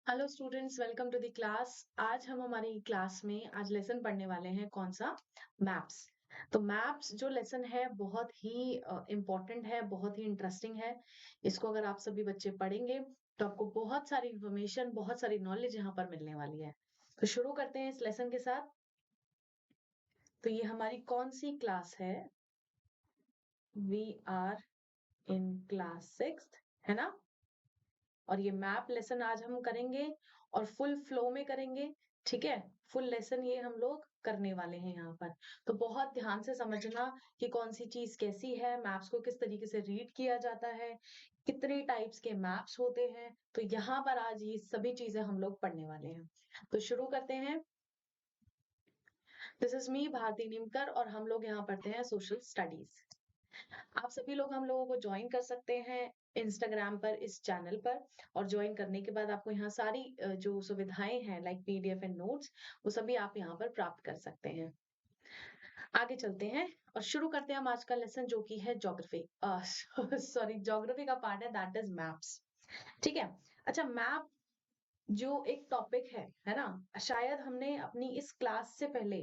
Hello students, welcome to the class. आज हम हमारी क्लास में आज लेसन पढ़ने वाले हैं। कौन सा? मैप्स। तो मैप्स जो लेसन है बहुत ही इम्पोर्टेंट है, बहुत ही इंटरेस्टिंग है। इसको अगर आप सभी बच्चे पढ़ेंगे तो आपको बहुत सारी इंफॉर्मेशन, बहुत सारी नॉलेज यहाँ पर मिलने वाली है। तो शुरू करते हैं इस लेसन के साथ। तो ये हमारी कौन सी क्लास है? We are in class sixth, है ना? और ये मैप लेसन आज हम करेंगे और फुल फ्लो में करेंगे। ठीक है, फुल लेसन ये हम लोग करने वाले हैं यहाँ पर। तो बहुत ध्यान से समझना कि कौन सी चीज कैसी है, मैप्स को किस तरीके से रीड किया जाता है, कितने टाइप्स के मैप्स होते हैं। तो यहाँ पर आज ये सभी चीजें हम लोग पढ़ने वाले हैं। तो शुरू करते हैं। This is me Bharati Nimkar और हम लोग यहाँ पढ़ते हैं सोशल स्टडीज। आप सभी लोग हम लोगों को ज्वाइन कर सकते हैं इंस्टाग्राम पर, इस चैनल पर। और ज्वाइन करने के बाद आपको यहाँ सारी जो सुविधाएं हैं लाइक पीडीएफ एंड नोट्स, वो सभी आप यहाँ पर प्राप्त कर सकते हैं। आगे चलते हैं और शुरू करते हैं हम आज का लेसन, जो कि है ज्योग्राफी। सॉरी, ज्योग्राफी का पार्ट है, दैट इज मैप्स। ठीक है। अच्छा, मैप जो एक टॉपिक है ना? शायद हमने अपनी इस क्लास से पहले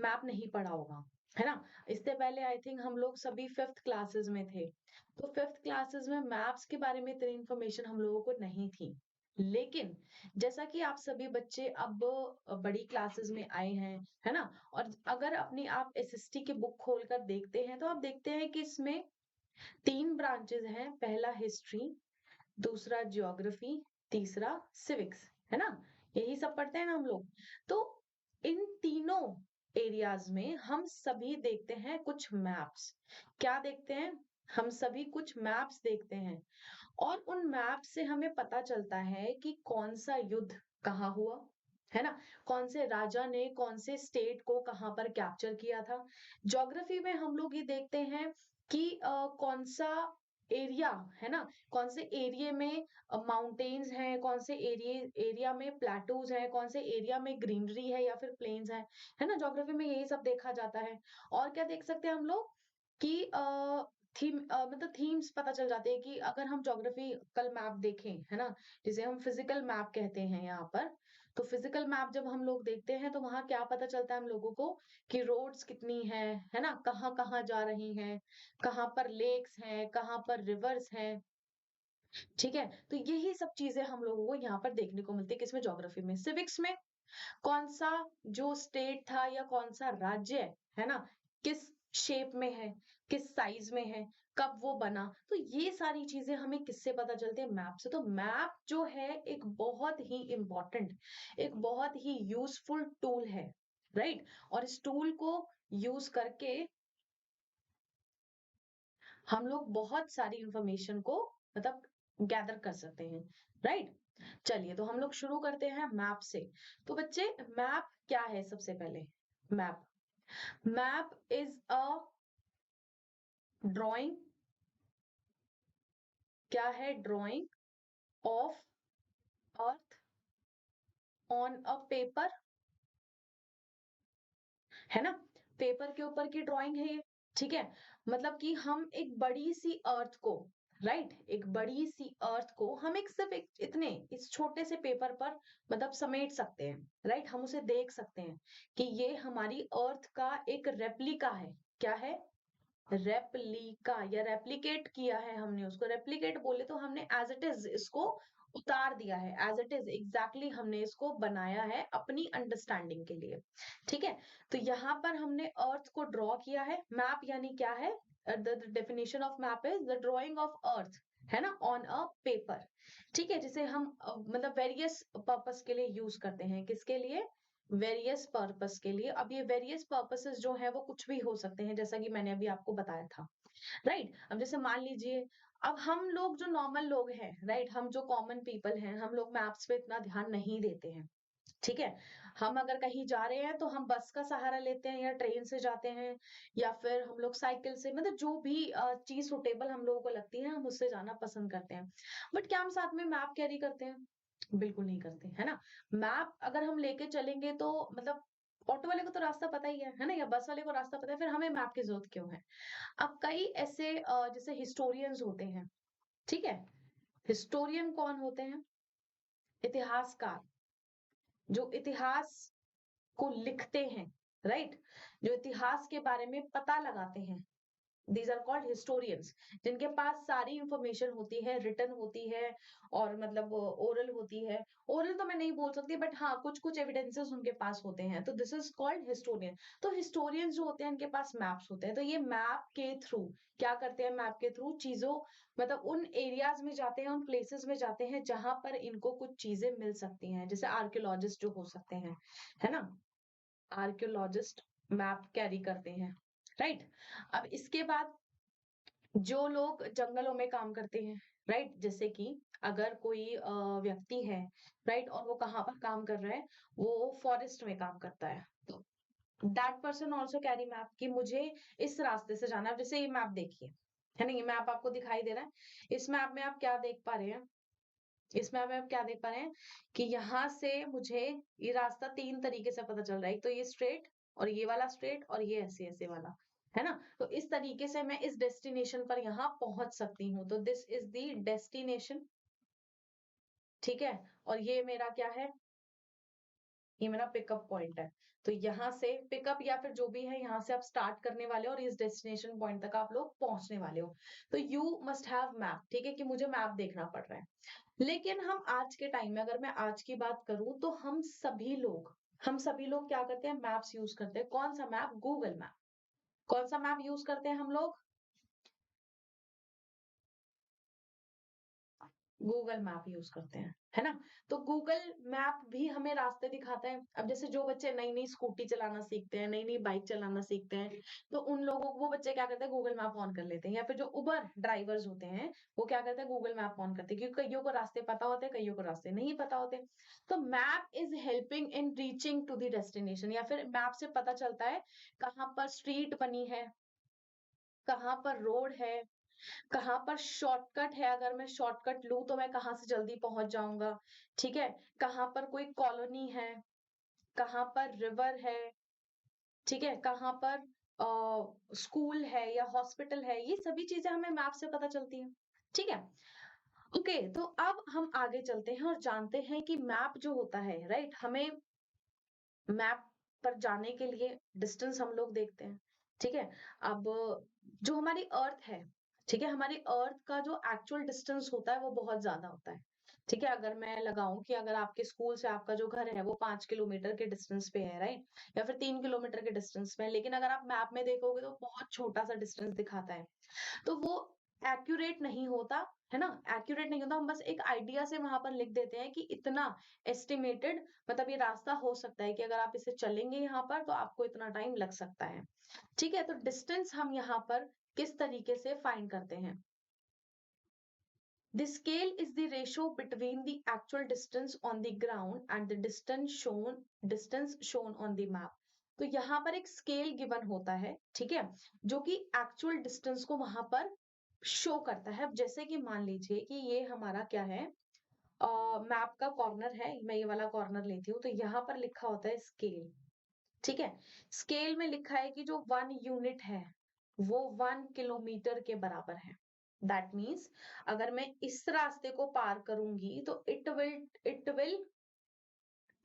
मैप नहीं पढ़ा होगा, है ना? इससे पहले आई थिंक हम लोग सभी फिफ्थ क्लासेस में थे। तो फिफ्थ क्लासेस में मैप्स के बारे में इतनी इंफॉर्मेशन हम लोगों को नहीं थी। लेकिन जैसा कि आप सभी बच्चे अब बड़ी क्लासेस में आए हैं, है ना? और अगर अपनी आप एसएसटी की बुक खोलकर देखते हैं तो आप देखते हैं कि इसमें तीन ब्रांचेस हैं। पहला हिस्ट्री, दूसरा ज्योग्राफी, तीसरा सिविक्स, है ना? यही सब पढ़ते हैं ना हम लोग। तो इन तीनों एरियाज में हम सभी देखते हैं कुछ मैप्स। क्या देखते हैं? हम सभी कुछ मैप्स देखते हैं। और उन मैप से हमें पता चलता है कि कौन सा युद्ध कहाँ हुआ, है ना? कौन से राजा ने कौन से स्टेट को कहाँ पर कैप्चर किया था। ज्योग्राफी में हम लोग ये देखते हैं कि कौन सा एरिया, है ना? कौन से एरिया में माउंटेन्स हैं, कौन से एरिया एरिया में प्लेटूज हैं, कौन से एरिया में ग्रीनरी है या फिर प्लेन्स है ना? ज्योग्राफी में यही सब देखा जाता है। और क्या देख सकते हैं हम लोग कि मतलब थीम्स पता चल जाते हैं कि अगर हम ज्योग्राफिकल मैप देखें, है ना? जिसे हम फिजिकल मैप कहते हैं यहाँ पर। तो फिजिकल मैप जब हम लोग देखते हैं तो वहां क्या पता चलता है हम लोगों को कि रोड्स कितनी है ना? कहाँ कहाँ जा रही हैं, कहाँ पर लेक्स हैं, कहाँ पर रिवर्स हैं। ठीक है, तो यही सब चीजें हम लोगों को यहाँ पर देखने को मिलती है। किसमें? ज्योग्राफी में। सिविक्स में कौन सा जो स्टेट था या कौन सा राज्य है ना, किस शेप में है, किस साइज में है, कब वो बना। तो ये सारी चीजें हमें किससे पता चलती है? मैप से। तो मैप जो है एक बहुत ही इंपॉर्टेंट, एक बहुत ही यूजफुल टूल है, राइट? और इस टूल को यूज करके हम लोग बहुत सारी इंफॉर्मेशन को मतलब गैदर कर सकते हैं, राइट? चलिए, तो हम लोग शुरू करते हैं मैप से। तो बच्चे, मैप क्या है? सबसे पहले map, map is a drawing. क्या है? Drying of earth on a paper, है ना? पेपर के ऊपर की ड्राइंग है ये। ठीक है, मतलब कि हम एक बड़ी सी अर्थ को, राइट, एक बड़ी सी अर्थ को हम एक सिर्फ एक इतने इस छोटे से पेपर पर मतलब समेट सकते हैं, राइट? हम उसे देख सकते हैं कि ये हमारी अर्थ का एक रेप्लिका है। क्या है? रेप्लिका, या रेप्लिकेट किया है हमने उसको। रेप्लिकेट बोले तो हमने एज इट इज इसको उतार दिया है, एज इट इज एग्जैक्टली हमने इसको बनाया है अपनी अंडरस्टैंडिंग के लिए। ठीक है, तो यहाँ पर हमने अर्थ को ड्रॉ किया है। मैप यानी क्या है? The definition of map is the drawing of earth, है ना, ऑन अ पेपर। ठीक है, जिसे हम मतलब वेरियस पर्पस के लिए यूज करते हैं। किसके लिए? वेरियस पर्पस के लिए। अब ये वेरियस पर्पसेस जो है वो कुछ भी हो सकते हैं, जैसा कि मैंने अभी आपको बताया था, राइट? अब जैसे मान लीजिए, अब हम लोग जो नॉर्मल लोग हैं, राइट, हम जो कॉमन पीपल हैं, हम लोग मैप्स पे इतना ध्यान नहीं देते हैं। ठीक है, हम अगर कहीं जा रहे हैं तो हम बस का सहारा लेते हैं या ट्रेन से जाते हैं, या फिर हम लोग साइकिल से, मतलब जो भी चीज सुटेबल हम लोगों को लगती है हम उससे जाना पसंद करते हैं। बट क्या हम साथ में मैप कैरी करते हैं? बिल्कुल नहीं करते, है ना? मैप अगर हम लेके चलेंगे तो मतलब ऑटो वाले को तो रास्ता पता ही है ना? या बस वाले को रास्ता पता है, फिर हमें मैप की जरूरत क्यों है? अब कई ऐसे जैसे हिस्टोरियंस होते हैं। ठीक है, हिस्टोरियन कौन होते हैं? इतिहासकार जो इतिहास को लिखते हैं, राइट? जो इतिहास के बारे में पता लगाते हैं, दीज आर कॉल्ड हिस्टोरियंस, जिनके पास सारी इंफॉर्मेशन होती है, रिटन होती है, और मतलब ओरल होती है। ओरल तो मैं नहीं बोल सकती, बट हाँ, कुछ कुछ एविडेंसेस उनके पास होते हैं, तो दिस इज कॉल्ड हिस्टोरियन। तो हिस्टोरियंस जो होते हैं, इनके पास मैप्स होते हैं, तो ये मैप के थ्रू क्या करते हैं, मैप के थ्रू चीजों, मतलब उन एरियाज में जाते हैं, उन प्लेसेस में जाते हैं जहां पर इनको कुछ चीजें मिल सकती हैं, जैसे आर्कियोलॉजिस्ट जो हो सकते हैं, है ना? आर्कियोलॉजिस्ट मैप कैरी करते हैं, राइट? अब इसके बाद जो लोग जंगलों में काम करते हैं, राइट? जैसे कि अगर कोई व्यक्ति है, राइट, और वो कहाँ पर काम कर रहा है, वो फॉरेस्ट में काम करता है, तो that person also carry map कि मुझे इस रास्ते से जाना है। जैसे ये मैप देखिए, है ना, ये मैप आपको दिखाई दे रहा है। इस मैप में आप क्या देख पा रहे हैं, इस मैप में आप क्या देख पा रहे हैं कि यहाँ से मुझे ये रास्ता 3 तरीके से पता चल रहा है। एक तो ये स्ट्रेट, और ये वाला स्ट्रेट, और ये ऐसे ऐसे वाला, है ना? तो इस तरीके से मैं इस डेस्टिनेशन पर यहाँ पहुंच सकती हूँ, तो दिस इज द डेस्टिनेशन, ठीक है? और ये मेरा क्या है, ये मेरा पिकअप पॉइंट है। तो यहाँ से पिकअप या फिर जो भी है, यहाँ से आप स्टार्ट करने वाले हो और इस डेस्टिनेशन पॉइंट तक आप लोग पहुंचने वाले हो। तो यू मस्ट हैव मैप, ठीक है, कि मुझे मैप देखना पड़ रहा है। लेकिन हम आज के टाइम में, अगर मैं आज की बात करूं, तो हम सभी लोग क्या करते हैं, मैप्स यूज करते हैं। कौन सा मैप? Google map. कौन सा मैप यूज करते हैं हम लोग? गूगल मैप यूज करते हैं, है ना? तो गूगल मैप भी हमें रास्ते दिखाता है। अब जैसे जो बच्चे नई नई स्कूटी चलाना सीखते हैं, नई नई बाइक चलाना सीखते हैं, तो उन लोगों वो बच्चे क्या करते हैं, गूगल मैप ऑन कर लेते हैं। या फिर जो उबर ड्राइवर्स होते हैं, वो क्या करते हैं, गूगल मैप ऑन करते हैं, क्योंकि कईयों को रास्ते पता होते हैं, कईयों को रास्ते नहीं पता होते। तो map is helping in reaching to the destination. या फिर मैप से पता चलता है कहाँ पर स्ट्रीट बनी है, कहाँ पर रोड है, कहाँ पर शॉर्टकट है, अगर मैं शॉर्टकट लूं तो मैं कहाँ से जल्दी पहुंच जाऊंगा, ठीक है? कहाँ पर कोई कॉलोनी है, कहाँ पर रिवर है, ठीक है, कहाँ पर स्कूल है या हॉस्पिटल है, ये सभी चीजें हमें मैप से पता चलती हैं, ठीक है? ओके, तो अब हम आगे चलते हैं और जानते हैं कि मैप जो होता है, राइट, हमें मैप पर जाने के लिए डिस्टेंस हम लोग देखते हैं, ठीक है? अब जो हमारी अर्थ है, ठीक है, हमारी अर्थ का जो एक्चुअल डिस्टेंस होता है वो बहुत ज्यादा होता है, ठीक है? अगर मैं लगाऊं कि अगर आपके स्कूल से आपका जो घर है वो 5 किलोमीटर के डिस्टेंस पे है, राइट, या फिर 3 किलोमीटर के डिस्टेंस पे है, लेकिन अगर आप मैप में देखोगे तो बहुत छोटा सा डिस्टेंस दिखाता है, तो वो एक्यूरेट नहीं होता, है ना? एक्यूरेट नहीं होता। हम बस एक आइडिया से वहां पर लिख देते हैं कि इतना एस्टिमेटेड, मतलब ये रास्ता हो सकता है कि अगर आप इसे चलेंगे यहाँ पर तो आपको इतना टाइम लग सकता है, ठीक है? तो डिस्टेंस हम यहाँ पर किस तरीके से फाइंड करते हैं? The scale is the ratio between the actual distance on the ground and the distance shown on the map. तो यहाँ पर एक स्केल गिवन होता है, ठीक है, जो कि एक्चुअल डिस्टेंस को वहां पर शो करता है। अब जैसे कि मान लीजिए कि ये हमारा क्या है, मैप का कॉर्नर है, मैं ये वाला कॉर्नर लेती हूँ, तो यहाँ पर लिखा होता है स्केल, ठीक है? स्केल में लिखा है कि जो 1 यूनिट है वो 1 किलोमीटर के बराबर है। दैट मीन्स अगर मैं इस रास्ते को पार करूंगी तो इट विल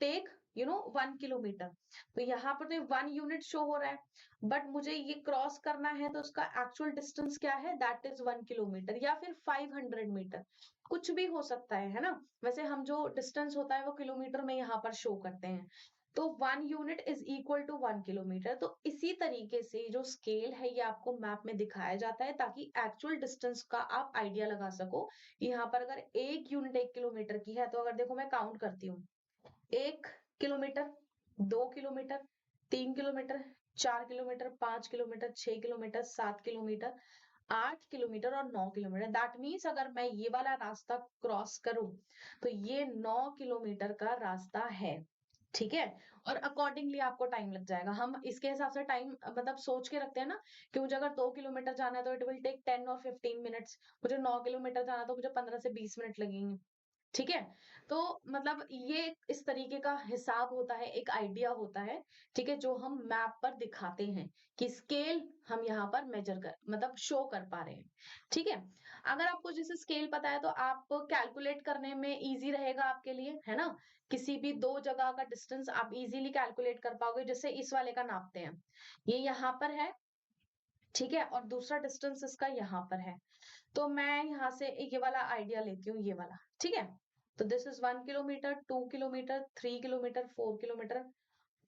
टेक 1 किलोमीटर। तो यहाँ पर तो 1 यूनिट शो हो रहा है, बट मुझे ये क्रॉस करना है तो उसका एक्चुअल डिस्टेंस क्या है, दैट इज 1 किलोमीटर या फिर 500 मीटर, कुछ भी हो सकता है ना? वैसे हम जो डिस्टेंस होता है वो किलोमीटर में यहाँ पर शो करते हैं। तो 1 unit is equal to 1 kilometre. तो इसी तरीके से जो स्केल है ये आपको मैप में दिखाया जाता है ताकि एक्चुअल डिस्टेंस का आप आइडिया लगा सको। यहाँ पर अगर 1 यूनिट 1 किलोमीटर की है, तो अगर देखो मैं काउंट करती हूँ, 1 kilometre, 2 kilometre, 3 kilometre, 4 kilometre, 5 kilometre, 6 kilometre, 7 kilometre, 8 kilometre और 9 किलोमीटर। दैट मीन्स अगर मैं ये वाला रास्ता क्रॉस करूं तो ये 9 किलोमीटर का रास्ता है, ठीक है? और अकॉर्डिंगली आपको टाइम लग जाएगा। हम इसके हिसाब से टाइम मतलब सोच के रखते हैं ना, कि मुझे अगर 2 किलोमीटर जाना है तो इट विल टेक 10 और 15 मिनट्स, मुझे 9 किलोमीटर जाना है तो मुझे 15 से 20 मिनट लगेंगे, ठीक है? तो मतलब ये इस तरीके का हिसाब होता है, एक आइडिया होता है, ठीक है? जो हम मैप पर दिखाते हैं कि स्केल हम यहाँ पर मेजर कर मतलब शो कर पा रहे हैं, ठीक है? अगर आपको जैसे स्केल पता है तो आप कैलकुलेट करने में ईज़ी रहेगा आपके लिए, है ना? किसी भी 2 जगह का डिस्टेंस आप ईज़िली कैलकुलेट कर पाओगे, जैसे इस वाले का नापते हैं। ये यहाँ पर है, ठीक है? और दूसरा डिस्टेंस इसका यहाँ पर है। तो मैं यहाँ से ये वाला आइडिया लेती हूँ, ये वाला, ठीक है? तो this is 1 kilometre, 2 kilometre, 3 kilometre, 4 kilometre,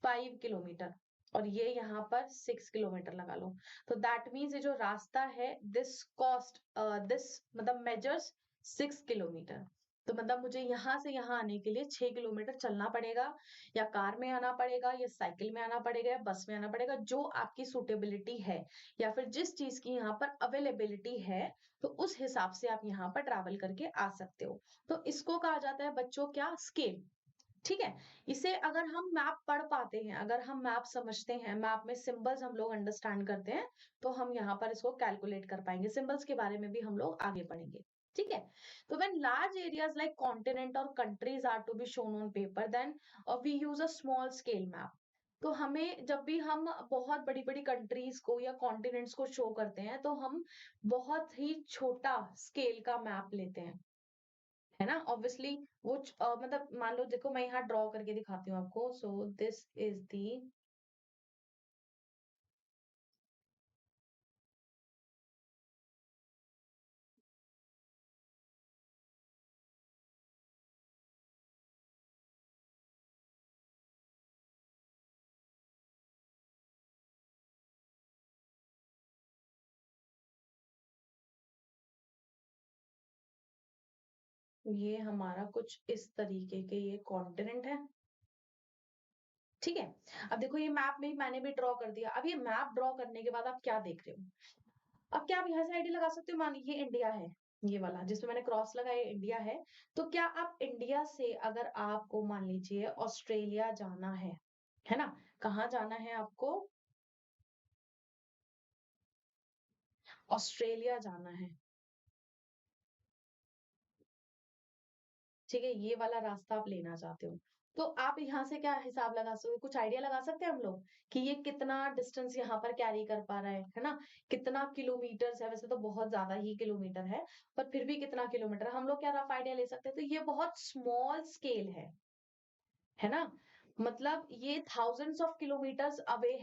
5 kilometre और ये यहाँ पर 6 किलोमीटर लगा लो। तो दैट मीन्स ये जो रास्ता है दिस मतलब मेजर्स 6 किलोमीटर। तो मतलब मुझे यहाँ से यहाँ आने के लिए 6 किलोमीटर चलना पड़ेगा या कार में आना पड़ेगा या साइकिल में आना पड़ेगा या बस में आना पड़ेगा, जो आपकी सूटेबिलिटी है या फिर जिस चीज की यहाँ पर अवेलेबिलिटी है, तो उस हिसाब से आप यहाँ पर ट्रैवल करके आ सकते हो। तो इसको कहा जाता है बच्चों क्या, स्केल, ठीक है? इसे अगर हम मैप पढ़ पाते हैं, अगर हम मैप समझते हैं, मैप में सिंबल्स हम लोग अंडरस्टैंड करते हैं, तो हम यहाँ पर इसको कैलकुलेट कर पाएंगे। सिंबल्स के बारे में भी हम लोग आगे पढ़ेंगे, ठीक है? तो when large areas like continent और countries are to be shown on paper, then we use a small scale map. तो हमें जब भी हम बहुत बड़ी-बड़ी कंट्रीज को या कॉन्टिनेंट्स को शो करते हैं, तो हम बहुत ही छोटा स्केल का मैप लेते हैं, है ना? ऑब्वियसली मतलब मान लो, देखो मैं यहाँ ड्रॉ करके दिखाती हूँ आपको। सो दिस इज दी, ये हमारा कुछ इस तरीके के ये कॉन्टिनेंट है, ठीक है? अब देखो ये मैप में मैंने भी ड्रॉ कर दिया। अब ये मैप ड्रॉ करने के बाद आप क्या देख रहे हो? अब क्या आप यहाँ से आइडिया लगा सकते हो, मान ये इंडिया है, ये वाला जिसमें मैंने क्रॉस लगाया इंडिया है। तो क्या आप इंडिया से अगर आपको मान लीजिए ऑस्ट्रेलिया जाना है ना? कहाँ जाना है आपको? ऑस्ट्रेलिया जाना है, ठीक है? ये वाला रास्ता आप लेना चाहते हो। तो आप यहाँ से क्या हिसाब लगा सकते हो? कुछ आइडिया लगा सकते हैं हम लोग कि ये कितना डिस्टेंस यहाँ पर कैरी कर पा रहा है ना? कितना किलोमीटर्स है, वैसे तो बहुत ज्यादा ही किलोमीटर है, पर फिर भी कितना किलोमीटर, हम लोग क्या रफ आइडिया ले सकते हैं? तो ये बहुत स्मॉल स्केल है ना? मतलब ये थाउजेंड्स ऑफ किलोमीटर्स अवे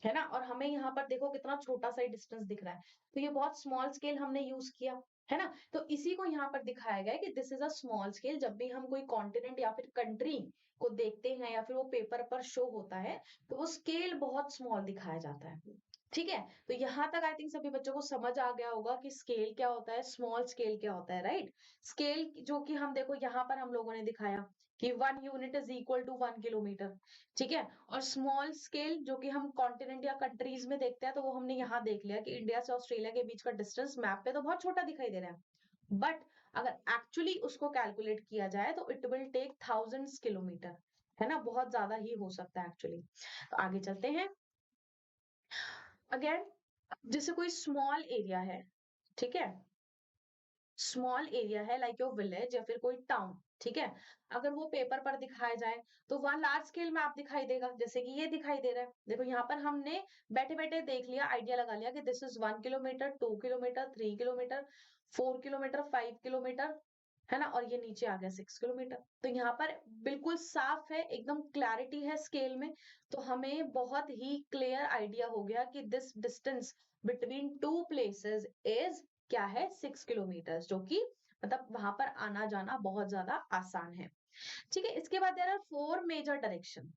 है ना? और हमें यहाँ पर देखो कितना छोटा सा ही डिस्टेंस दिख रहा है। तो ये बहुत स्मॉल स्केल हमने यूज किया, है ना? तो इसी को यहाँ पर दिखाया गया है कि this is a small scale. जब भी हम कोई कॉन्टिनेंट या फिर कंट्री को देखते हैं या फिर वो पेपर पर शो होता है, तो वो स्केल बहुत स्मॉल दिखाया जाता है, ठीक है? तो यहाँ तक आई थिंक सभी बच्चों को समझ आ गया होगा कि स्केल क्या होता है, स्मॉल स्केल क्या होता है, राइट? स्केल जो कि हम देखो यहाँ पर हम लोगों ने दिखाया कि 1 unit is equal to 1 kilometre, ठीक है? और स्मॉल स्केल जो कि हम कॉन्टिनेंट या कंट्रीज में देखते हैं, तो वो हमने यहाँ देख लिया कि इंडिया से ऑस्ट्रेलिया के बीच का डिस्टेंस मैप पे तो बहुत छोटा दिखाई दे रहा है, बट अगर एक्चुअली उसको कैलकुलेट किया जाए तो it will take thousands kilometre, है ना? बहुत ज्यादा ही हो सकता है एक्चुअली। तो आगे चलते हैं। अगेन, जैसे कोई स्मॉल एरिया है, ठीक है? स्मॉल एरिया है लाइक योर विलेज या फिर कोई टाउन, ठीक है? अगर वो पेपर पर दिखाया जाए, तो वहां लार्ज स्केल मैप दिखाई देगा, जैसे कि ये दिखाई दे रहा है। देखो यहाँ पर हमने बैठे बैठे देख लिया, आइडिया लगा लिया कि this is 1 kilometre, 2 kilometre, 3 kilometre, 4 kilometre, 5 kilometre, है ना? और ये नीचे आ गया 6 किलोमीटर। तो यहाँ पर बिल्कुल साफ है, एकदम क्लैरिटी है स्केल में। तो हमें बहुत ही क्लियर आइडिया हो गया कि this distance between two places is क्या है, 6 किलोमीटर, जो कि मतलब वहां पर आना जाना बहुत ज्यादा आसान है, ठीक है? इसके बाद देयर आर 4 मेजर डायरेक्शन।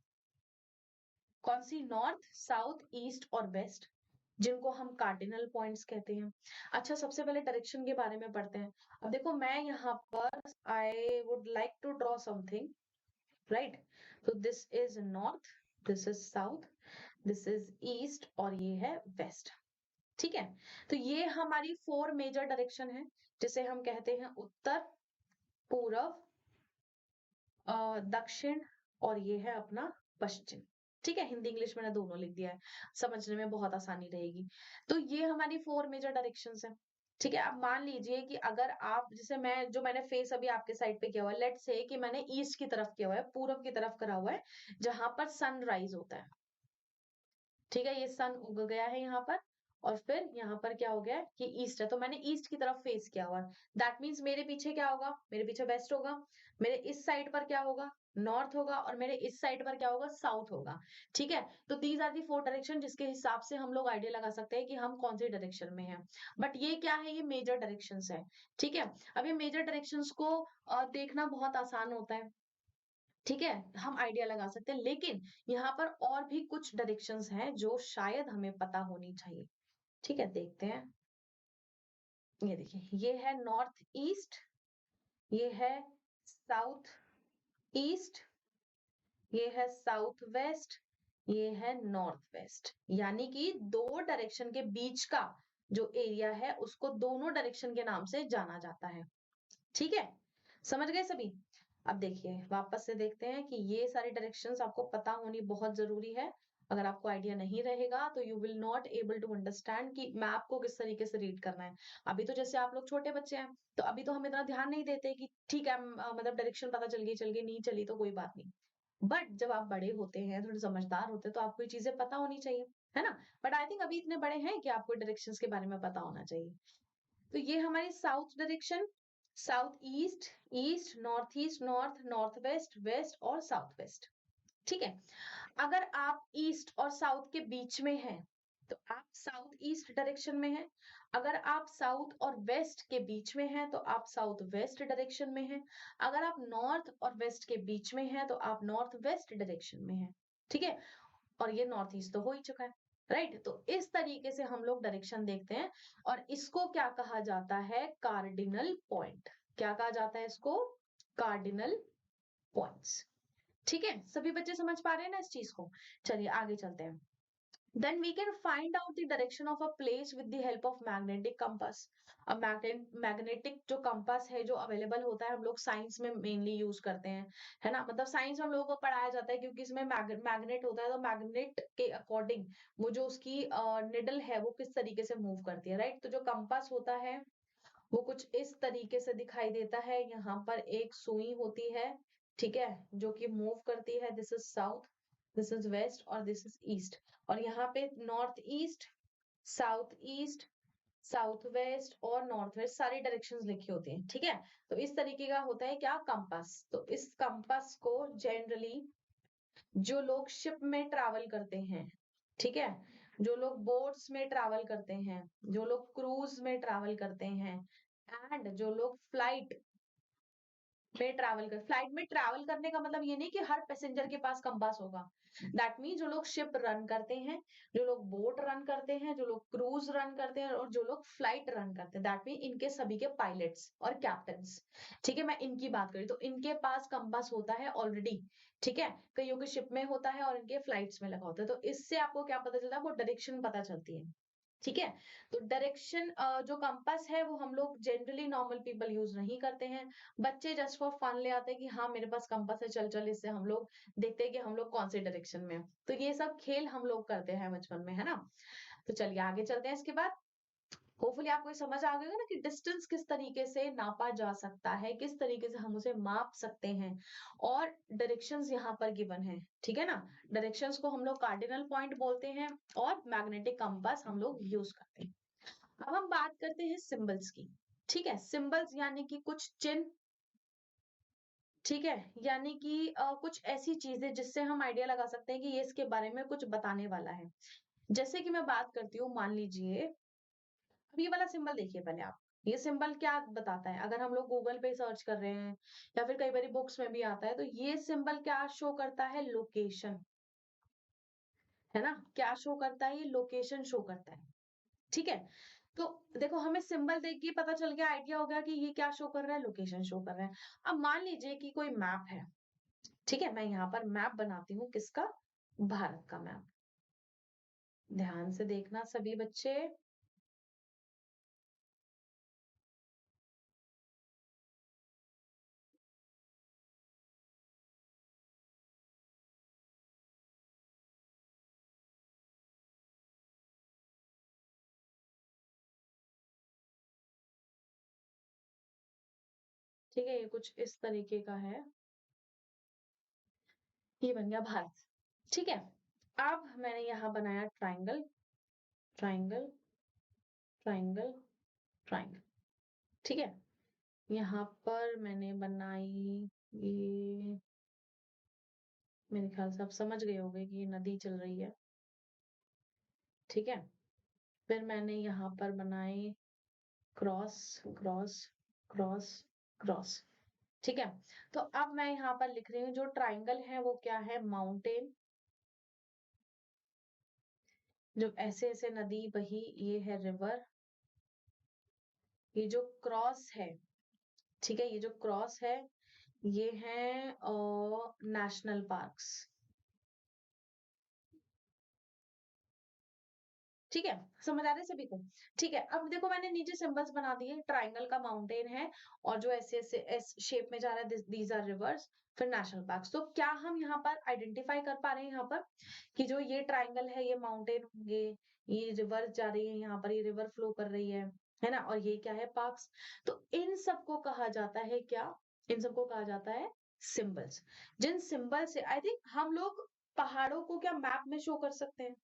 कौन सी? नॉर्थ, साउथ, ईस्ट और वेस्ट, जिनको हम कार्डिनल पॉइंट्स कहते हैं। अच्छा, सबसे पहले डायरेक्शन के बारे में पढ़ते हैं। अब देखो मैं यहाँ पर I would like to draw something, right? तो this is north, this is south, this is east और ये है वेस्ट, ठीक है? तो ये हमारी 4 मेजर डायरेक्शन है, जिसे हम कहते हैं उत्तर, पूरब, दक्षिण और ये है अपना पश्चिम, ठीक है? हिंदी इंग्लिश मैंने दोनों लिख दिया है, समझने में बहुत आसानी रहेगी। तो ये हमारी 4 मेजर डायरेक्शंस है, ठीक है, अब मान लीजिए कि अगर आप जैसे जो मैंने फेस अभी आपके साइड पे किया हुआ है, लेट्स से कि मैंने ईस्ट की तरफ किया हुआ है, पूरब की तरफ करा हुआ है, जहां पर सनराइज होता है। ठीक है, ये सन उग गया है यहाँ पर, और फिर यहाँ पर क्या हो गया है कि ईस्ट है, तो मैंने ईस्ट की तरफ फेस किया हुआ है। दैट मीन्स मेरे पीछे क्या होगा, मेरे पीछे वेस्ट होगा, मेरे इस साइड पर क्या होगा, नॉर्थ होगा, और मेरे इस साइड पर क्या होगा, साउथ होगा। ठीक है, तो these are the four direction जिसके हिसाब से हम लोग आइडिया लगा सकते हैं कि हम कौन सी डायरेक्शन में हैं। बट ये क्या है, ये मेजर डायरेक्शंस है। ठीक है, अब ये मेजर डायरेक्शंस को देखना बहुत आसान होता है। ठीक है, हम आइडिया लगा सकते हैं, लेकिन यहाँ पर और भी कुछ डायरेक्शंस हैं जो शायद हमें पता होनी चाहिए। ठीक है, देखते हैं। ये देखिए, ये है नॉर्थ ईस्ट, ये है साउथ ईस्ट, ये है साउथ वेस्ट, ये है नॉर्थ वेस्ट। यानी कि दो डायरेक्शन के बीच का जो एरिया है उसको दोनों डायरेक्शन के नाम से जाना जाता है। ठीक है, समझ गए सभी। अब देखिए, वापस से देखते हैं कि ये सारी डायरेक्शंस आपको पता होनी बहुत जरूरी है। अगर आपको आइडिया नहीं रहेगा तो you will not able to understand कि मैप को किस तरीके से रीड करना है। अभी तो जैसे आप लोग छोटे बच्चे हैं, तो अभी तो हम इतना ध्यान नहीं देते कि ठीक है, मतलब डायरेक्शन पता चल गई, नहीं चली तो कोई बात नहीं। बट जब आप बड़े होते हैं, थोड़े समझदार होते हैं, तो आपको ये चीजें पता होनी चाहिए, है ना। बट आई थिंक अभी इतने बड़े हैं कि आपको डायरेक्शंस के बारे में पता होना चाहिए। तो ये हमारी south direction, south east, east, north, north west, west और साउथ वेस्ट। ठीक है, अगर आप ईस्ट और साउथ के बीच में हैं तो आप साउथ ईस्ट डायरेक्शन में हैं। अगर आप साउथ और वेस्ट के बीच में हैं तो आप साउथ वेस्ट डायरेक्शन में हैं। अगर आप नॉर्थ और वेस्ट के बीच में हैं तो आप नॉर्थ वेस्ट डायरेक्शन में हैं। ठीक है, और ये नॉर्थ ईस्ट तो हो ही चुका है, राइट। तो इस तरीके से हम लोग डायरेक्शन देखते हैं, और इसको क्या कहा जाता है, कार्डिनल पॉइंट। क्या कहा जाता है इसको, कार्डिनल पॉइंट्स। ठीक है, सभी बच्चे समझ पा रहे हैं ना इस चीज को। चलिए आगे चलते हैं। Then we can find out the direction of a place with the help of magnetic compass. अब मैग्नेटिक जो कंपास है जो अवेलेबल होता है, हम लोग साइंस में मेनली यूज करते हैं, है ना। मतलब साइंस में हम लोगों को पढ़ाया जाता है, क्योंकि इसमें मैग्नेट होता है, तो मैग्नेट के अकॉर्डिंग वो जो उसकी निडल है वो किस तरीके से मूव करती है, राइट। तो जो कंपास होता है वो कुछ इस तरीके से दिखाई देता है। यहाँ पर एक सुई होती है, ठीक है, जो कि मूव करती है। This is south, this is west और दिस इज ईस्ट। और यहाँ पे नॉर्थ ईस्ट, साउथ वेस्ट और नॉर्थ वेस्ट सारी डायरेक्शंस लिखी होती हैं। ठीक है, तो इस तरीके का होता है क्या, कंपास। तो इस कंपास को जनरली जो लोग शिप में ट्रैवल करते हैं, ठीक है, जो लोग बोट्स में ट्रैवल करते हैं, जो लोग क्रूज में ट्रैवल करते हैं, एंड जो लोग फ्लाइट में ट्रैवल करने का मतलब ये नहीं कि हर पैसेंजर के पास कंपास होगा। दैट मीन जो लोग शिप रन करते हैं, जो लोग बोट रन करते हैं, जो लोग क्रूज रन करते हैं, और जो लोग फ्लाइट रन करते हैं, दैट मीन इनके सभी के पायलट्स और कैप्टन्स। ठीक है, मैं इनकी बात करी तो इनके पास कंपास होता है ऑलरेडी। ठीक है, कईयों के शिप में होता है और इनके फ्लाइट्स में लगा होता है। तो इससे आपको क्या पता चलता है, वो डायरेक्शन पता चलती है। ठीक है, तो डायरेक्शन जो कंपास है वो हम लोग जनरली नॉर्मल पीपल यूज नहीं करते हैं। बच्चे जस्ट फॉर फन ले आते हैं कि हाँ मेरे पास कंपास है, चल चल इससे हम लोग देखते हैं कि हम लोग कौन से डायरेक्शन में हैं। तो ये सब खेल हम लोग करते हैं बचपन में, है ना। तो चलिए आगे चलते हैं। इसके बाद होपफुली आपको ये समझ आ गया ना कि डिस्टेंस किस तरीके से नापा जा सकता है, किस तरीके से हम उसे माप सकते हैं, और डायरेक्शंस यहाँ पर गिवन है। ठीक है ना, डायरेक्शंस को हम लोग कार्डिनल पॉइंट बोलते हैं, और मैग्नेटिक कंपास हम लोग यूज करते हैं। अब हम बात करते हैं सिंबल्स की। ठीक है, सिंबल्स यानी कि कुछ चिन्ह। ठीक है, यानी कि कुछ ऐसी चीजें जिससे हम आइडिया लगा सकते हैं कि ये इसके बारे में कुछ बताने वाला है। जैसे कि मैं बात करती हूँ, मान लीजिए अब ये वाला सिंबल देखिए पहले आप। ये सिंबल क्या बताता है, अगर हम लोग गूगल पे सर्च कर रहे हैं या फिर कई बार बुक्स में भी आता है, तो ये सिंबल क्या शो करता है, लोकेशन, है ना। क्या शो करता है, ये लोकेशन शो करता है। ठीक है, तो देखो हमें सिंबल देख के पता चल गया, आइडिया हो गया कि ये क्या शो कर रहा है, लोकेशन शो कर रहा है। अब मान लीजिए कि कोई मैप है। ठीक है, मैं यहाँ पर मैप बनाती हूँ, किसका, भारत का मैप। ध्यान से देखना सभी बच्चे। ठीक है, ये कुछ इस तरीके का है। ये बन गया भारत। ठीक है, अब मैंने यहाँ बनाया ट्राइंगल, ट्राइंगल, ट्राइंगल, ट्राइंगल। ठीक है, यहाँ पर मैंने बनाई ये, मेरे ख्याल से आप समझ गए होंगे कि ये नदी चल रही है। ठीक है, फिर मैंने यहाँ पर बनाए क्रॉस, क्रॉस, क्रॉस, क्रॉस। ठीक है, तो अब मैं यहाँ पर लिख रही हूँ जो ट्राइंगल है वो क्या है, माउंटेन। जो ऐसे ऐसे नदी बही, ये है रिवर। ये जो क्रॉस है, ठीक है, ये जो क्रॉस है ये है नेशनल पार्क्स। ठीक है, समझ आ रहा है सभी को? ठीक है, अब देखो मैंने नीचे सिंबल्स बना दिए, ट्राइंगल का माउंटेन है, और जो ऐसे ऐसे एस शेप में जा रहा है, दीज आर रिवर्स, फिर नेशनल पार्क्स। तो क्या हम यहाँ पर आइडेंटिफाई कर पा रहे हैं यहाँ पर कि जो ये ट्राइंगल है ये माउंटेन होंगे, ये रिवर जा रही है, यहाँ पर ये रिवर फ्लो कर रही है ना, और ये क्या है, पार्क्स। तो इन सबको कहा जाता है क्या, इन सबको कहा जाता है सिंबल्स। जिन सिंबल से आई थिंक हम लोग पहाड़ों को क्या मैप में शो कर सकते हैं,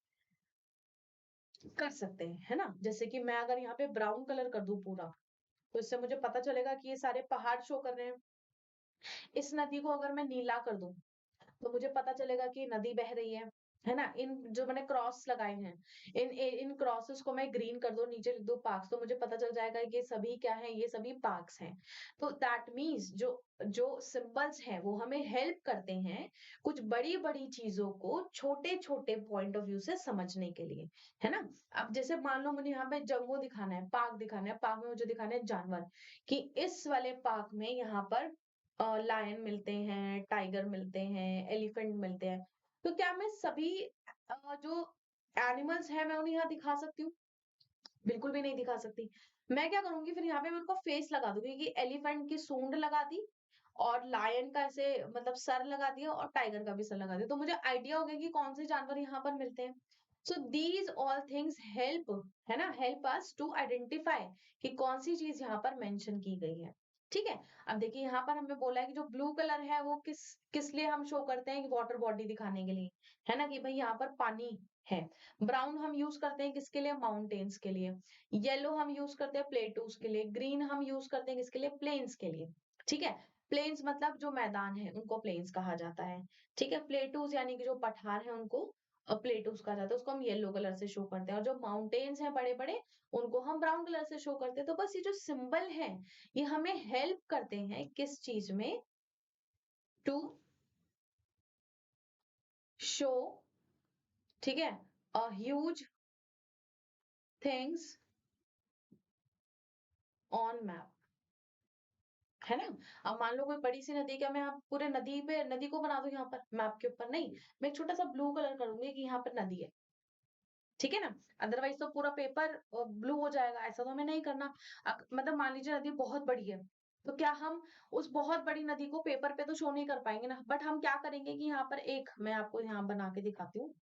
कर सकते हैं, है ना। जैसे कि मैं अगर यहाँ पे ब्राउन कलर कर दूं पूरा, तो इससे मुझे पता चलेगा कि ये सारे पहाड़ शो कर रहे हैं। इस नदी को अगर मैं नीला कर दूं, तो मुझे पता चलेगा कि नदी बह रही है ना। इन जो मैंने क्रॉस लगाए हैं, इन क्रॉसेस को मैं ग्रीन कर दूं, नीचे लिख दूं पार्क्स, तो मुझे पता चल जाएगा कि ये सभी क्या है, ये सभी पार्क्स हैं। तो दैट मीन्स जो जो सिंबल्स हैं वो हमें हेल्प करते हैं कुछ बड़ी बड़ी चीजों को छोटे छोटे पॉइंट ऑफ व्यू से समझने के लिए, है ना। अब जैसे मान लो मुझे यहाँ पे जंगल दिखाना है, पार्क दिखाना है, पार्क में मुझे दिखाना है जानवर, कि इस वाले पार्क में यहाँ पर लायन मिलते हैं, टाइगर मिलते हैं, एलिफेंट मिलते हैं। तो क्या मैं सभी जो एनिमल्स हैं मैं उन्हें यहाँ दिखा सकती हूँ? बिल्कुल भी नहीं दिखा सकती। मैं क्या करूंगी फिर यहाँ पे मैं उनको फेस लगा दूंगी, कि एलिफेंट की सूंड लगा दी, और लायन का ऐसे मतलब सर लगा दिया, और टाइगर का भी सर लगा दिया, तो मुझे आइडिया हो गया कि कौन से जानवर यहाँ पर मिलते हैं। So these all things help, है ना, हेल्प अस टू आइडेंटिफाई कि कौन सी चीज यहाँ पर मेंशन की गई है। ठीक है, अब देखिए यहाँ पर हमें बोला है कि जो ब्लू कलर है वो किस किस लिए हम शो करते हैं, कि वाटर बॉडी दिखाने के लिए, है ना, कि भाई यहाँ पर पानी है। ब्राउन हम यूज करते हैं किसके लिए, माउंटेन्स के लिए। येलो हम यूज करते हैं प्लेटूज के लिए। ग्रीन हम यूज करते हैं किसके लिए, प्लेन्स के लिए। ठीक है, प्लेन्स मतलब जो मैदान है उनको प्लेन्स कहा जाता है। ठीक है, प्लेटूज यानी कि जो पठार है उनको प्लेटूज कहा जाता है, उसको हम येलो कलर से शो करते हैं। और जो माउंटेन्स हैं बड़े बड़े, उनको हम ब्राउन कलर से शो करते हैं। तो बस ये जो सिंबल है ये हमें हेल्प करते हैं किस चीज में, टू शो, ठीक है, a huge things on map, है ना। अब मान लो कोई बड़ी सी नदी, क्या मैं आप पूरे नदी पे नदी को बना दूं यहाँ पर मैप के ऊपर, नहीं, मैं एक छोटा सा ब्लू कलर करूंगी कि यहाँ पर नदी है। ठीक है ना, अदरवाइज तो पूरा पेपर ब्लू हो जाएगा, ऐसा तो हमें नहीं करना। मतलब मान लीजिए नदी बहुत बड़ी है, तो क्या हम उस बहुत बड़ी नदी को पेपर पे तो शो नहीं कर पाएंगे ना, बट हम क्या करेंगे कि यहाँ पर एक मैं आपको यहाँ बना के दिखाती हूँ।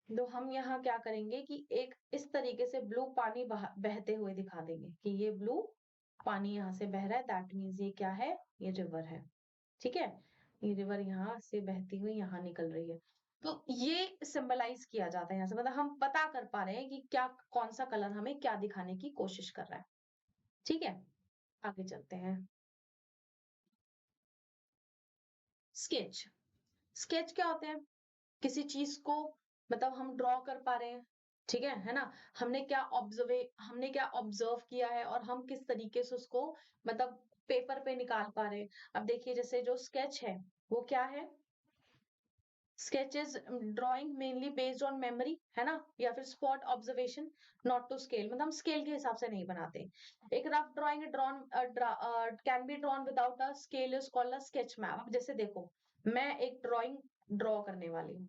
तो हम यहाँ क्या करेंगे कि एक इस तरीके से ब्लू पानी बहते हुए दिखा देंगे कि ये ब्लू पानी यहाँ से बह रहा है, दैट मीन्स ये क्या है, ये रिवर है। ठीक है, ये रिवर यहाँ से बहती हुई यहाँ निकल रही है। तो ये सिंबलाइज किया जाता है यहाँ से, मतलब हम पता कर पा रहे हैं कि क्या कौन सा कलर हमें क्या दिखाने की कोशिश कर रहा है। ठीक है, आगे चलते हैं। स्केच, स्केच क्या होते हैं, किसी चीज को मतलब हम ड्रॉ कर पा रहे हैं। ठीक है ना, हमने क्या ऑब्जर्व किया है, और हम किस तरीके से उसको मतलब पेपर पे निकाल पा रहे हैं। अब देखिए जैसे जो स्केच है वो क्या है, sketch is drawing mainly based on memory, है ना, या फिर spot observation, not to scale, मतलब हम स्केल के हिसाब से नहीं बनाते। एक rough drawing drawn can be drawn without a scale is called a sketch map. अब जैसे देखो मैं एक ड्राइंग ड्रॉ करने वाली हूँ,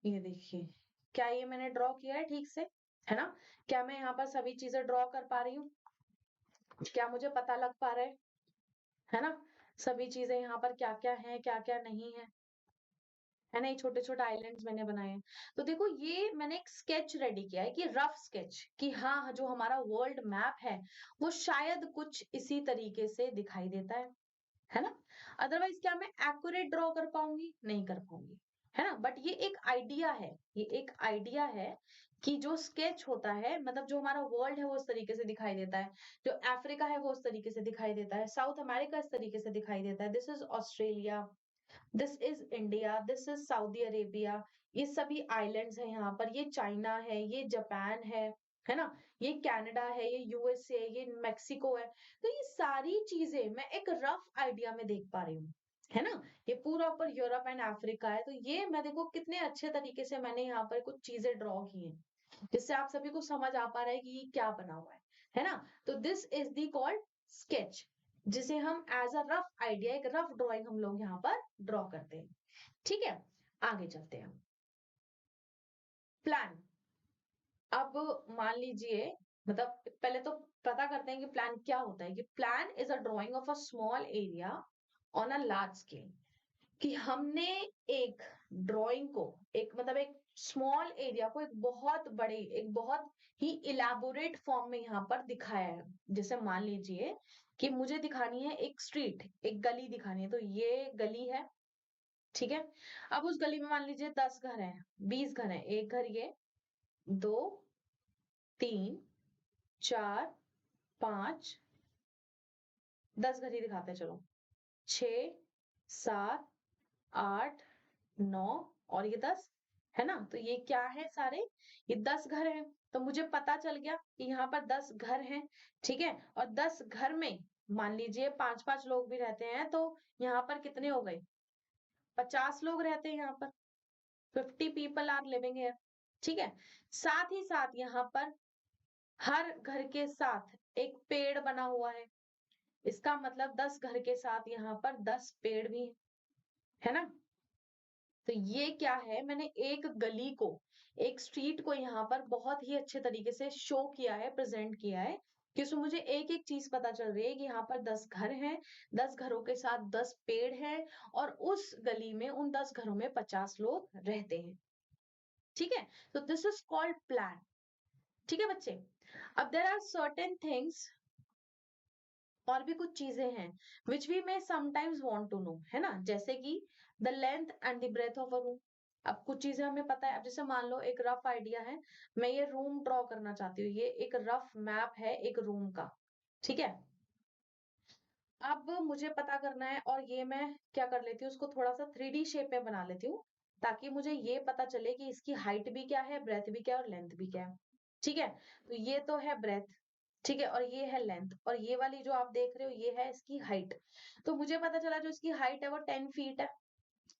ये देखिए, क्या ये मैंने ड्रॉ किया है ठीक से? है ना? क्या मैं यहाँ पर सभी चीज़ें ड्रॉ कर पा रही हूँ? क्या मुझे पता लग पा रहा है ना? सभी चीज़ें यहाँ पर क्या-क्या हैं, क्या-क्या नहीं है। है ना? ये छोटे-छोटे आइलैंड्स मैंने बनाए हैं। तो देखो ये मैंने एक स्केच रेडी किया है कि रफ स्केच कि हाँ, जो हमारा वर्ल्ड मैप है, वो शायद कुछ इसी तरीके से दिखाई देता है ना? अदरवाइज़ क्या मैं एक्यूरेट ड्रॉ कर पाऊँगी? नहीं कर पाऊँगी, है ना? बट ये एक आइडिया है, ये एक आइडिया है कि जो स्केच होता है मतलब जो हमारा वर्ल्ड है वो उस तरीके से दिखाई देता है, जो अफ्रीका है वो उस तरीके से दिखाई देता है, साउथ अमेरिका इस तरीके से दिखाई देता है, this is Australia, this is India, this is Saudi Arabia, ये सभी आइलैंड्स हैं यहाँ पर, ये चाइना है, ये जापान है ना? ये कनाडा है, ये यूएसए, ये मेक्सिको है। तो ये सारी चीजें मैं एक रफ आइडिया में देख पा रही हूँ, है ना? ये पूरा ऊपर यूरोप एंड अफ्रीका है, तो ये मैं देखो कितने अच्छे तरीके से मैंने यहाँ पर कुछ चीजें ड्रॉ की हैं, जिससे आप सभी को समझ आ पा रहा है कि ये क्या बना हुआ है ना? तो this is the called sketch, जिसे हम एज अ रफ आइडिया, एक रफ ड्राइंग हम लोग यहाँ पर ड्रॉ करते हैं। ठीक है, आगे चलते हैं। प्लान। अब मान लीजिए, मतलब पहले तो पता करते हैं कि प्लान क्या होता है। कि plan is a drying of a small area on a large scale. कि हमने एक ड्राइंग को, एक मतलब एक स्मॉल एरिया को एक बहुत बड़े, एक बहुत ही इलेबोरेट फॉर्म में यहाँ पर दिखाया है। जैसे मान लीजिए कि मुझे दिखानी है एक स्ट्रीट, एक गली दिखानी है, तो ये गली है, ठीक है? अब उस गली में मान लीजिए 10 घर हैं, 20 घर हैं, एक घर ये, 2, 3, 4, 5, 10 घर ही दिखाते हैं चलो, 6, 7, 8, 9 और ये 10, है ना? तो ये क्या है सारे? ये 10 घर हैं। तो मुझे पता चल गया कि यहाँ पर 10 घर हैं, ठीक है? और 10 घर में मान लीजिए 5-5 लोग भी रहते हैं, तो यहाँ पर कितने हो गए? 50 लोग रहते हैं यहाँ पर। 50 पीपल आर लिविंग हियर, ठीक है? साथ ही साथ यहाँ पर हर घर के साथ एक पेड़ बना हुआ है। इसका मतलब 10 घर के साथ यहाँ पर 10 पेड़ भी हैं, है ना? तो ये क्या है, मैंने एक गली को, एक स्ट्रीट को यहाँ पर बहुत ही अच्छे तरीके से शो किया है, प्रेजेंट किया है, कि उसमें मुझे एक-एक चीज पता चल रही है कि यहाँ पर 10 घर हैं, 10 घरों के साथ 10 पेड़ हैं और उस गली में उन 10 घरों में 50 लोग रहते हैं। ठीक है? तो दिस इज कॉल्ड प्लान। ठीक है बच्चे? अब देयर आर सर्टेन थिंग्स, और भी कुछ चीजें हैं which we may sometimes want to know, है ना? जैसे कि the length and the breadth of a room. अब कुछ चीजें हमें पता है। अब जैसे मान लो एक रफ आइडिया है, मैं ये रूम ड्रॉ करना चाहती हूँ, ये एक रफ मैप है एक रूम का, ठीक है? अब मुझे पता करना है, और ये मैं क्या कर लेती हूँ, उसको थोड़ा सा 3D शेप में बना लेती हूँ, ताकि मुझे ये पता चले कि इसकी हाइट भी क्या है, ब्रेथ भी क्या है और लेंथ भी क्या है। ठीक है? तो ये तो है ब्रेथ, ठीक है? और ये है लेंथ, और ये वाली जो आप देख रहे हो ये है इसकी हाइट। तो मुझे पता चला जो इसकी हाइट है वो 10 फीट है,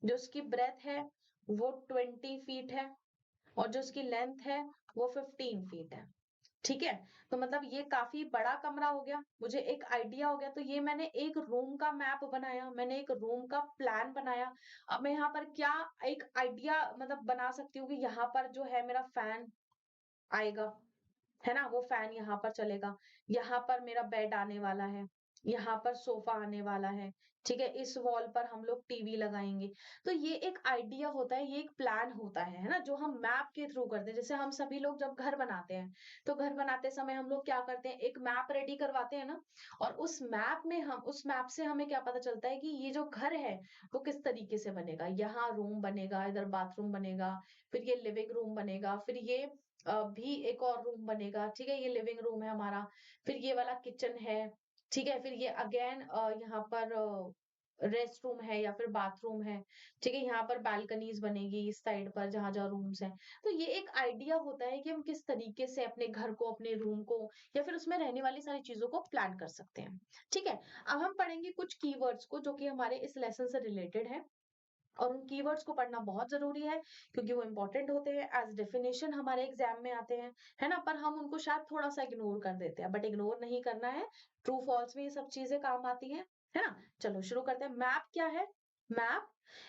जो इसकी ब्रेथ है वो 20 फीट है, और जो इसकी लेंथ है वो 15 फीट है। ठीक है? तो मतलब ये काफ़ी बड़ा कमरा हो गया, मुझे एक आइडिया हो गया, तो ये मैंने एक रूम का मैप बनाया, मैंने एक रूम का प्लान बनाया। अब मैं यहाँ पर क्या एक आइडिया मतलब बना सकती हूँ कि यहाँ पर जो है मेरा फैन आएगा, है ना? वो फैन यहाँ पर चलेगा, यहाँ पर मेरा बेड आने वाला है, यहाँ पर सोफा आने वाला है, ठीक है? इस वॉल पर हम लोग टीवी लगाएँगे। तो ये एक आइडिया होता है, ये एक प्लान होता है ना? जो हम मैप के थ्रू करते हैं। जैसे हम सभी लोग जब घर बनाते हैं, तो घर बनाते समय हम लोग क्या करते हैं, एक मैप रेडी करवाते हैं ना? और उस मैप से हमें क्या पता चलता है कि ये जो घर है, वो किस तरीके से बनेगा। यहाँ रूम बनेगा, इधर बाथरूम बनेगा, फिर ये लिविंग रूम बनेगा, फिर ये भी एक और रूम बनेगा, ठीक है? ये लिविंग रूम है हमारा, फिर ये वाला किचन है, ठीक है? फिर ये अगेन यहाँ पर रेस्ट रूम है या फिर बाथरूम है, ठीक है? यहाँ पर बालकनीज़ बनेगी इस साइड पर जहाँ-जहाँ रूम्स हैं। तो ये एक आइडिया होता है कि हम किस तरीके से अपने घर को, अपने रूम को या फिर उसमें रहने वाली सारी चीज़ों को प्लान कर सकते हैं, ठीक है? अब हम पढ़ेंगे कुछ कीवर्ड्स को जो कि हमारे इस लेसन से रिलेटेड है, और उन कीवर्ड्स को पढ़ना बहुत ज़रूरी है, क्योंकि वो इम्पोर्टेंट होते हैं, एज़ डेफिनिशन हमारे एग्ज़ाम में आते हैं, है ना? पर हम उनको शायद थोड़ा-सा इग्नोर कर देते हैं, बट इग्नोर नहीं करना है, ट्रू फॉल्स में ये सब चीज़ें काम आती हैं, है ना? चलो शुरू करते हैं। मैप क्या है? मैप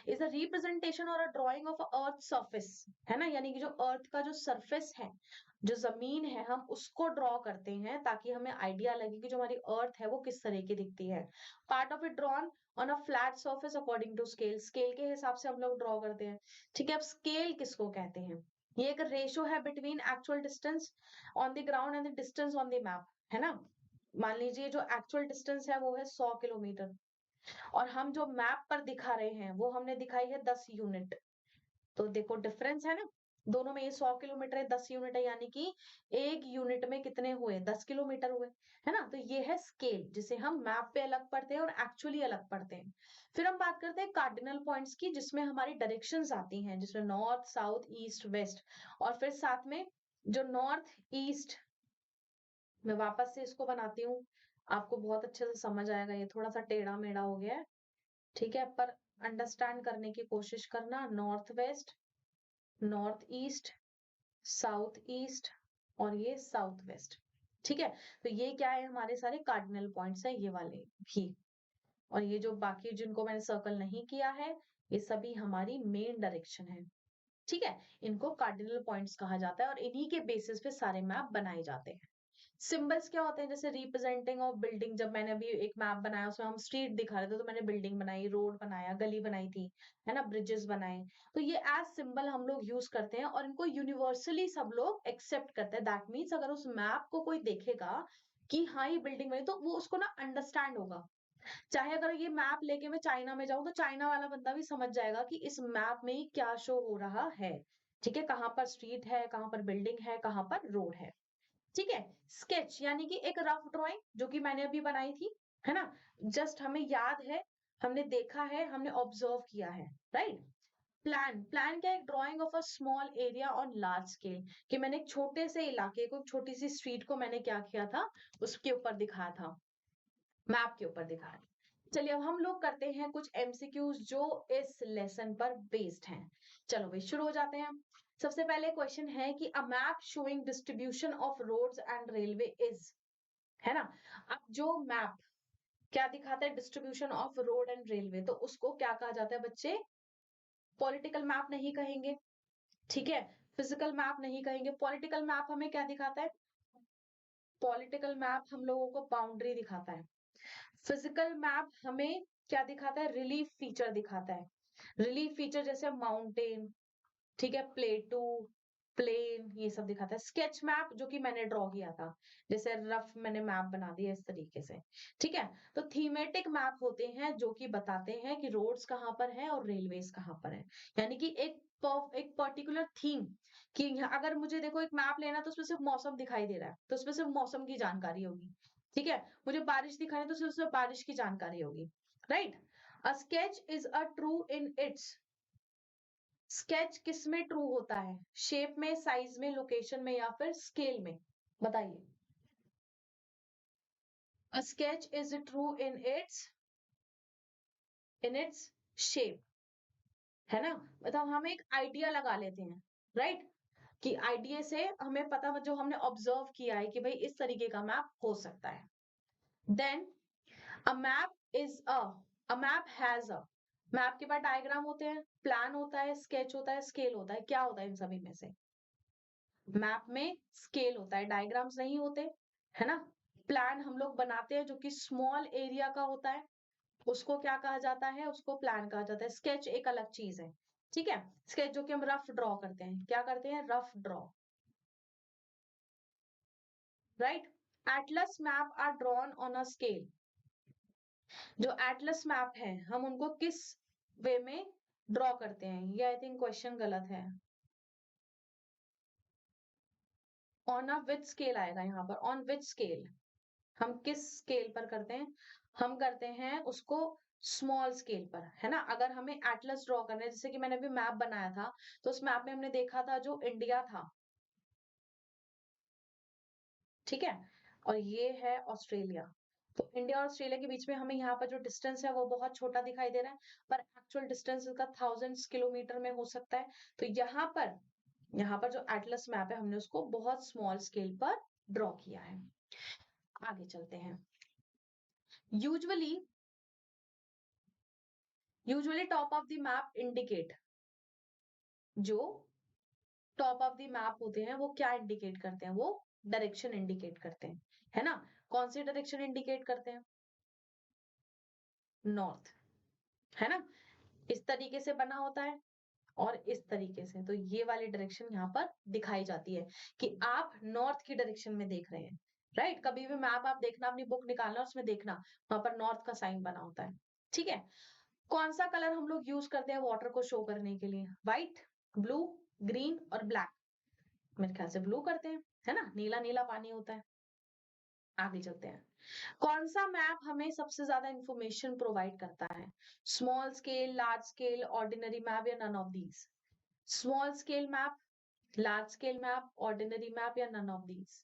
इज अ रिप्रेजेंटेशन और अ ड्राइंग ऑफ अर्थ सरफेस, है ना, यानी कि जो अर्थ का जो सरफेस है, जो जमीन है, हम उसको ड्रॉ करते हैं ताकि हमें आइडिया लगे कि जो हमारी अर्थ है वो किस तरह की दिखती है। Part of it drawn on a flat surface according to scale, scale के हिसाब से हम लोग ड्रॉ करते हैं। ठीक है, अब स्केल किसको कहते हैं? ये एक रेशो है between actual distance on the ground and the distance on the map, है ना। मान लीजिए जो एक्चुअल डिस्टेंस है वो है 100 किलोमीटर, और हम जो मैप पर दिखा रहे हैं वो हमने दिखाई है 10 यूनिट। तो देखो डिफरेंस है ना, दोनों में। ये 100 किलोमीटर है, 10 यूनिट है, यानी कि एक यूनिट में कितने हुए? 10 किलोमीटर हुए, है ना। तो ये है स्केल, जिसे हम मैप पे अलग पढ़ते हैं और एक्चुअली अलग पढ़ते हैं। फिर हम बात करते हैं कार्डिनल पॉइंट्स की, जिसमें हमारी डायरेक्शंस आती हैं, जिसमें नॉर्थ, साउथ, ईस्ट, वेस्ट। और फिर साथ में जो नॉर्थ ईस्ट, मैं वापस से इसको बनाती हूँ, आपको बहुत अच्छे से समझ आएगा। ये थोड़ा सा टेढ़ा मेढ़ा हो गया है, ठीक है, पर अंडरस्टैंड करने की कोशिश करना। North west, north east, south east, और ये साउथ वेस्ट। ठीक है, तो ये क्या है? हमारे सारे कार्डिनल पॉइंट्स है, ये वाले भी। और ये जो बाकी जिनको मैंने सर्कल नहीं किया है, ये सभी हमारी मेन डायरेक्शन है। ठीक है, इनको कार्डिनल पॉइंट्स कहा जाता है, और इन्हीं के बेसिस पे सारे मैप बनाए जाते हैं। सिंबल्स क्या होते हैं? जैसे रिप्रेजेंटिंग ऑफ बिल्डिंग, जब मैंने अभी एक मैप बनाया उसमें हम स्ट्रीट दिखा रहे थे, तो मैंने बिल्डिंग बनाई, रोड बनाया, गली बनाई थी, है ना, ब्रिजेस बनाए। तो ये एज सिंबल हम लोग यूज करते हैं, और इनको यूनिवर्सली सब लोग एक्सेप्ट करते हैं। दैट मीन्स अगर उस मैप को कोई देखेगा कि हाँ ये बिल्डिंग बनी, तो वो उसको ना अंडरस्टैंड होगा। चाहे अगर ये मैप लेके मैं चाइना में जाऊं, तो चाइना वाला बंदा भी समझ जाएगा कि इस मैप में क्या शो हो रहा है। ठीक है, कहाँ पर स्ट्रीट है, कहाँ पर बिल्डिंग है, कहाँ पर रोड है। ठीक है, स्केच यानी कि एक रफ ड्राइंग, जो कि मैंने अभी बनाई थी, है ना। जस्ट हमें याद है, हमने देखा है, हमने ऑब्जर्व किया है, राइट। प्लान, प्लान क्या है? Drying of a small area on large scale, कि मैंने एक छोटे से इलाके को, छोटी सी स्ट्रीट को मैंने क्या किया था, उसके ऊपर दिखाया था, मैप के ऊपर दिखाया था। चलिए अब हम लोग करते हैं कुछ एमसीक्यूज जो इस लेसन पर बेस्ड हैं। चलो भाई शुरू हो जाते हैं। सबसे पहले क्वेश्चन है कि a map showing distribution of roads and railway is, है ना। अब जो मैप क्या दिखाता है? Distribution of road and railway, तो उसको क्या कहा जाता है बच्चे? पॉलिटिकल मैप नहीं कहेंगे, ठीक है। फिजिकल मैप नहीं कहेंगे। पॉलिटिकल मैप हमें क्या दिखाता है? पॉलिटिकल मैप हम लोगों को बाउंड्री दिखाता है। फिजिकल मैप हमें क्या दिखाता है? रिलीफ फीचर दिखाता है। रिलीफ फीचर जैसे माउंटेन, ठीक है, प्लेटू, प्लेन, ये सब दिखाता है। स्केच मैप जो कि मैंने ड्रॉ किया था, जैसे रफ मैंने मैप बना दिया इस तरीके से। ठीक है, तो थीमेटिक मैप होते हैं जो कि बताते हैं कि रोड्स कहाँ पर है और रेलवेज कहाँ पर है, यानी कि एक पर्टिकुलर थीम। कि अगर मुझे देखो एक मैप लेना, तो उसमें सिर्फ मौसम दिखाई दे रहा है, तो उसमें सिर्फ मौसम की जानकारी होगी। ठीक है, मुझे बारिश दिखानी है, तो सिर्फ उसमें बारिश की जानकारी होगी, right. A sketch is a true in its, sketch किस में ट्रू होता है? शेप में, साइज में, लोकेशन में, या फिर स्केल में? बताइए। A sketch is true in its shape, है ना। मतलब हम एक आइडिया लगा लेते हैं, राइट, कि आइडिया से हमें पता, जो हमने ऑब्जर्व किया है कि भाई इस तरीके का मैप हो सकता है। Then a map is a map has a, map के बाद डायग्राम होते हैं, प्लान होता है, स्केच होता है, स्केल होता है। क्या होता है इन सभी में से? मैप में स्केल होता है, डायग्राम्स नहीं होते, है ना। प्लान हम लोग बनाते हैं जो कि स्मॉल एरिया का होता है, उसको क्या कहा जाता है? उसको प्लान कहा जाता है। स्केच एक अलग चीज है, ठीक है। स्केच जो कि हम रफ ड्रॉ करते हैं, क्या करते हैं? Rough draw, right. Atlas map are drawn on a scale, जो एटलस मैप है हम उनको किस वे में ड्रॉ करते हैं? ये आई थिंक क्वेश्चन गलत है। ऑन अ विच स्केल आएगा यहाँ पर, ऑन विच स्केल, हम किस स्केल पर करते हैं? हम करते हैं उसको स्मॉल स्केल पर, है ना। अगर हमें एटलस ड्रॉ करना है, जैसे कि मैंने अभी मैप बनाया था, तो उस मैप में हमने देखा था जो इंडिया था, ठीक है, और ये है ऑस्ट्रेलिया। तो इंडिया और ऑस्ट्रेलिया के बीच में हमें यहाँ पर जो डिस्टेंस है वो बहुत छोटा दिखाई दे रहा है, पर एक्चुअल डिस्टेंस इसका 1000 किलोमीटर में हो सकता है। तो यहाँ पर जो एटलस मैप है, हमने उसको बहुत स्मॉल स्केल पर ड्रॉ किया है। आगे चलते हैं। Usually usually top of the map indicate, जो टॉप ऑफ द मैप होते हैं वो क्या इंडिकेट करते हैं, वो डायरेक्शन इंडिकेट करते हैं, है ना। कौन सी डायरेक्शन इंडिकेट करते हैं, नॉर्थ, है ना। इस तरीके से बना होता है और इस तरीके से, तो ये वाली डायरेक्शन यहाँ पर दिखाई जाती है कि आप नॉर्थ की डायरेक्शन में देख रहे हैं, राइट। कभी भी मैप आप देखना, अपनी बुक निकालना, उसमें देखना वहां पर नॉर्थ का साइन बना होता है, ठीक है। कौन सा कलर हम लोग यूज करते हैं वाटर को शो करने के लिए, व्हाइट, ब्लू, ग्रीन और ब्लैक। मेरे ख्याल से ब्लू करते हैं, है ना, नीला नीला पानी होता है। आगे चलते हैं। कौन सा मैप हमें सबसे ज्यादा इंफॉर्मेशन प्रोवाइड करता है, small scale, large scale, ordinary map या none of these. Small scale map, large scale map, ordinary map या नन ऑफ दीज।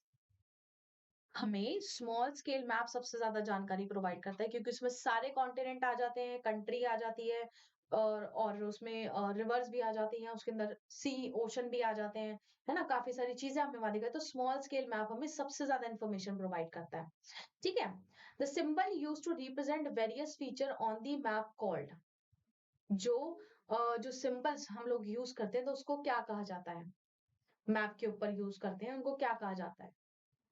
हमें स्मॉल स्केल मैप सबसे ज्यादा जानकारी प्रोवाइड करता है, क्योंकि उसमें सारे कॉन्टिनेंट आ जाते हैं, कंट्री आ जाती है, और उसमें रिवर्स भी आ जाती हैं, उसके अंदर सी ओशन भी आ जाते हैं, है ना, काफी सारी चीजें हमें वहां दिखाई। तो स्मॉल स्केल मैप हमें सबसे ज्यादा इन्फॉर्मेशन प्रोवाइड करता है, ठीक है। The symbol use to represent various feature on the map called, जो जो सिंबल्स हम लोग यूज करते हैं तो उसको क्या कहा जाता है, मैप के ऊपर यूज करते हैं उनको क्या कहा जाता है।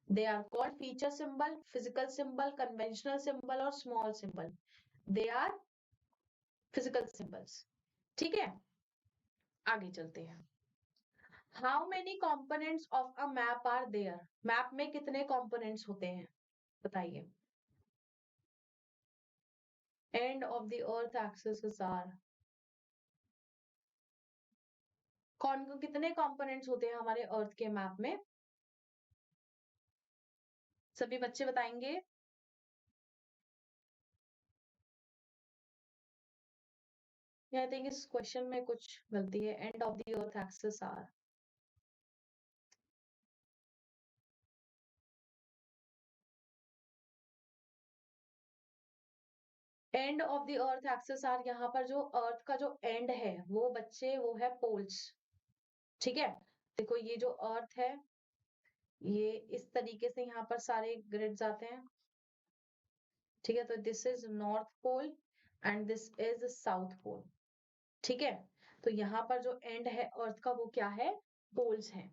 They are called feature symbol, physical symbol, conventional symbol और small symbol. They are physical symbols, ठीक है। आगे चलते हैं। How many components of a map are there, map में कितने कंपोनेंट्स होते हैं, बताइए। End of the earth axis are, कौन कितने कंपोनेंट्स होते हैं हमारे अर्थ के मैप में, सभी बच्चे बताएंगे। आई थिंक इस क्वेश्चन में कुछ गलती है। End of the earth axis are, end of the earth axis are, यहाँ पर जो अर्थ का जो एंड है वो बच्चे वो है पोल्स, ठीक है। देखो ये जो अर्थ है, ये इस तरीके से यहाँ पर सारे ग्रिड्स आते हैं, ठीक है। तो this is north pole and this is south pole, ठीक है। तो यहाँ पर जो एंड है अर्थ का वो क्या है, पोल्स है।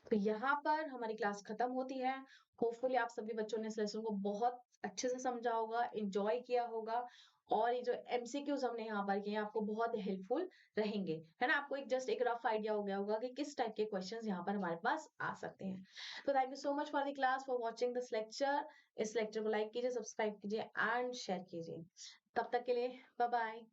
तो यहाँ पर हमारी क्लास खत्म होती है। होपफुली आप सभी बच्चों ने इस लेसन को बहुत अच्छे से समझा होगा, एंजॉय किया होगा, और ये जो एमसीक्यूज हमने यहाँ पर किए आपको बहुत हेल्पफुल रहेंगे, है ना। आपको एक जस्ट एक रफ आइडिया हो गया होगा कि किस टाइप के क्वेश्चंस यहाँ पर हमारे पास आ सकते हैं। तो thank you so much for the class, for watching this lecture. इस लेक्चर को लाइक कीजिए, सब्सक्राइब कीजिए एंड शेयर कीजिए। तब तक के लिए बाय बाय।